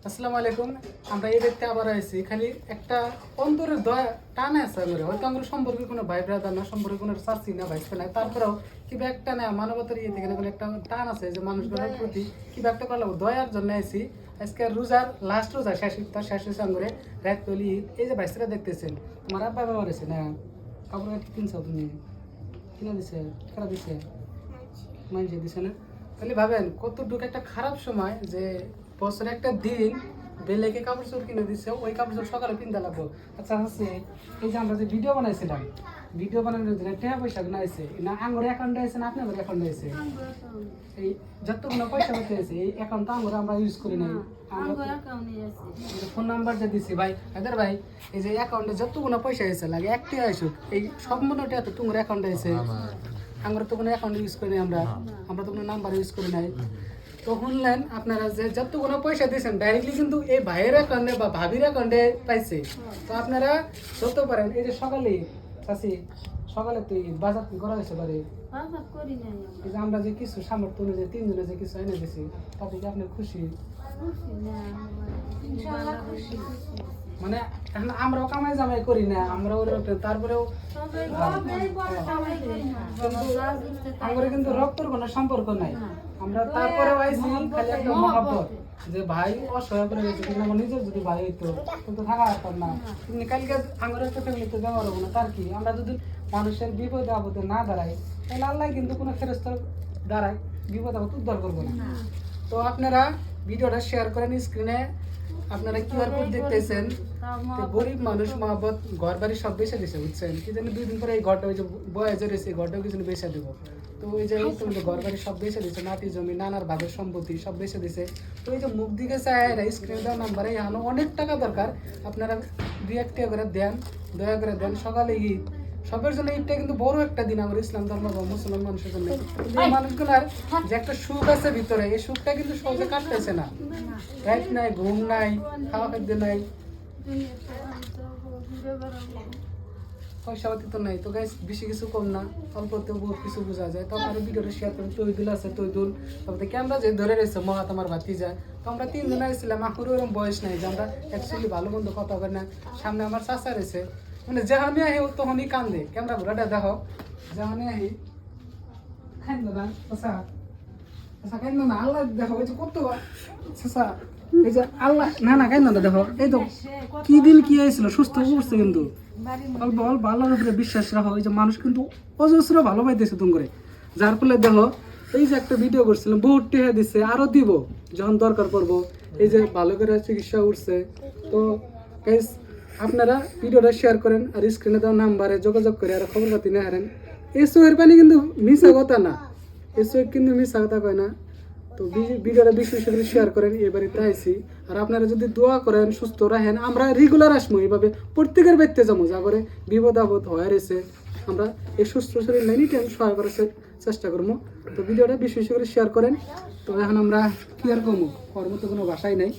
আসসালামু আলাইকুম। আমরা এই দেখতে আবার আইছি, খালি একটা অন্তরের দয়া টান আছে আমার। হয়তো আমার সম্পর্কে কোনো ভাই ব্রাদার না, সম্পর্কে কোনো চাচি না, ভাইস্তে নাই, তারপরেও কিবা একটা না মানবতার ইয়ে থেকে কোনো একটা টান আছে যে মানুষগুলোর প্রতি কিবা একটা করলাম দয়ার জন্য আইছি। আজকে রোজার লাস্ট রোজা শেষ ইফতার শেষ হয়েছে আঙ্গুরে রাত তলি। এই যে ভাইস্তারা দেখতেছেন, আমার আব্বা বাবা রয়েছে না, কাপড় কাটি কিনছো তুমি? কিনে দিছে? খারাপ দিছে? মাইনছে দিছে না? তাহলে ভাবেন কতটুকু একটা খারাপ সময় যে বছরে একটা দিন বেলেকে কাপড় চোপড় কিনে দিচ্ছে, ওই কাপড় চোপড় সকালে কিনতে লাগবো। আচ্ছা হচ্ছে এই যে আমরা যে ভিডিও বানাইছিলাম, ভিডিও বানানোর জন্য টাকা পয়সা না আছে না, আঙুর অ্যাকাউন্টে আছে না আপনার অ্যাকাউন্টে আছে? এই যতগুলো পয়সা করতে আছে এই অ্যাকাউন্ট আঙুর আমরা ইউজ করি নাই। ফোন নাম্বার যে দিছি ভাই হায়দার ভাই, এই যে অ্যাকাউন্টে যতগুলো পয়সা এসে লাগে একটি আসুক, এই সব মনে তো তোমার অ্যাকাউন্টে আছে। আমরা তো কোনো অ্যাকাউন্ট ইউজ করি নাই, আমরা তো কোনো নাম্বার ইউজ করি নাই। তো শুনলেন আপনারা যে যতগুলো পয়সা দিয়েছেন ডাইরেক্টলি কিন্তু এই ভাইয়ের অ্যাকাউন্টে বা ভাবির অ্যাকাউন্টে পাইছে। তো আপনারা যত পারেন এই যে সকালে চাষি সকালে তুই বাজার করা হয়েছে বাড়ি, এই যে আমরা যে কিছু সামর্থ্য অনুযায়ী তিনজনে যে কিছু এনে দিছি তাতে কি আপনি খুশি? মানে এখন আমরাও কামাই জামাই করি না, আমরাও তারপরেও আমাদের কিন্তু রক্তর কোনো সম্পর্ক নাই। আমরা তারপরেও আইছি খালি একটা মহাব্বত যে ভাই অসহায় করে গেছে, কিন্তু আমার নিজের যদি ভাই হইতো কিন্তু থাকা পারতাম না। কিন্তু কালকে আমার একটা ফ্যামিলিতে ব্যবহার হবো না, তার কি? আমরা যদি মানুষের বিপদে আপদে না দাঁড়াই তাহলে আল্লাহ কিন্তু কোনো ফেরেশতার দাঁড়ায় বিপদ আপদ উদ্ধার করবো না। তো আপনারা ভিডিওটা শেয়ার করেন। স্ক্রিনে আপনারা কিউআর কোড দেখতেছেন। গরিব মানুষ মহব্বত ঘর বাড়ি সব বেচে দিছে, বুঝছেন? কি জানি 2 দিন পরে এই ঘরটা ওই যে বয়ে রয়েছে, ঘরটাও কিছু বেচে দেবো। তো ওই যে ঘর বাড়ি সব বেচে দিচ্ছে, নাতি জমি নানার ভাগের সম্পত্তি সব বেচে দিছে। তো এই যে মুখ দিকে চায় স্ক্রিনে দেওয়া নাম্বারে এখনো অনেক টাকা দরকার, আপনারা 2-1 টাকা করে দেন, দয়া করে দেন। সকালে ঈদ, সবার জন্য ঈদটা কিন্তু বড় একটা দিন আমার ইসলাম ধর্ম বা মুসলমান মানুষের জন্য। কিন্তু এই মানুষগুলার যে একটা সুখ আছে ভিতরে, এই সুখটা কিন্তু সহজে কাটতেছে না। রাইট নাই, ঘুম নাই, খাওয়া খাদ্য নাই, পয়সা পাতি তো নাই। তো গাইস বেশি কিছু কম না, অল্পতেও বহুত কিছু বোঝা যায়। তো আপনারা ভিডিওটা শেয়ার করুন। তৈদুল আছে, তৈদুল, তারপরে ক্যামেরা যে ধরে রয়েছে মহাত আমার ভাতি যায়। তো আমরা 3 জন আসছিলাম, আমার ওরকম বয়স নাই যে আমরা অ্যাকচুয়ালি ভালো মন্দ কথা বলি না। সামনে আমার চাচা রয়েছে, মানে যেখানে আহি তখনই কান্দে। ক্যামেরা ঘোরাটা দেখো, যেখানে আহি খাইন্দ না চাচা, চাচা খাইন্দ না, আল্লাহ দেখো এই যে কত চাচা, এই যে আল্লাহ না না খাইন্দ না, দেখো এই তো কি দিন কি হয়েছিল, সুস্থ করছে কিন্তু অল্প অল্প আল্লাহর উপরে বিশ্বাস রাখো। এই যে মানুষ কিন্তু অজস্র ভালো পাইতেছে তুমি করে, যার ফলে দেখো এই যে একটা ভিডিও করছিলাম বহুত টেহা দিচ্ছে, আরো দিব যখন দরকার পড়বো। এই যে ভালো করে চিকিৎসা উঠছে। তো গাইস আপনারা ভিডিওটা শেয়ার করেন আর স্ক্রিনে দেওয়া নাম্বারে যোগাযোগ করে আর খবর পাতি না হারেন। এই চোখের পানি কিন্তু মিশা কথা না, এই চোখ কিন্তু মিশা কথা কয় না। তো ভিডিওটা বেশি বেশি করে শেয়ার করেন। এবারে আইছি আর আপনারা যদি দোয়া করেন সুস্থ রাখেন, আমরা রেগুলার আসবো এইভাবে প্রত্যেকের ব্যক্তি যাবো, যা করে বিপদ আপদ হয়ে রয়েছে আমরা এই সুস্থ শরীর লাইনি টাইম সহায় করার চেষ্টা করবো। তো ভিডিওটা বেশি বেশি করে শেয়ার করেন। তো এখন আমরা কি আর কমো, কর্ম তো কোনো বাসাই নাই।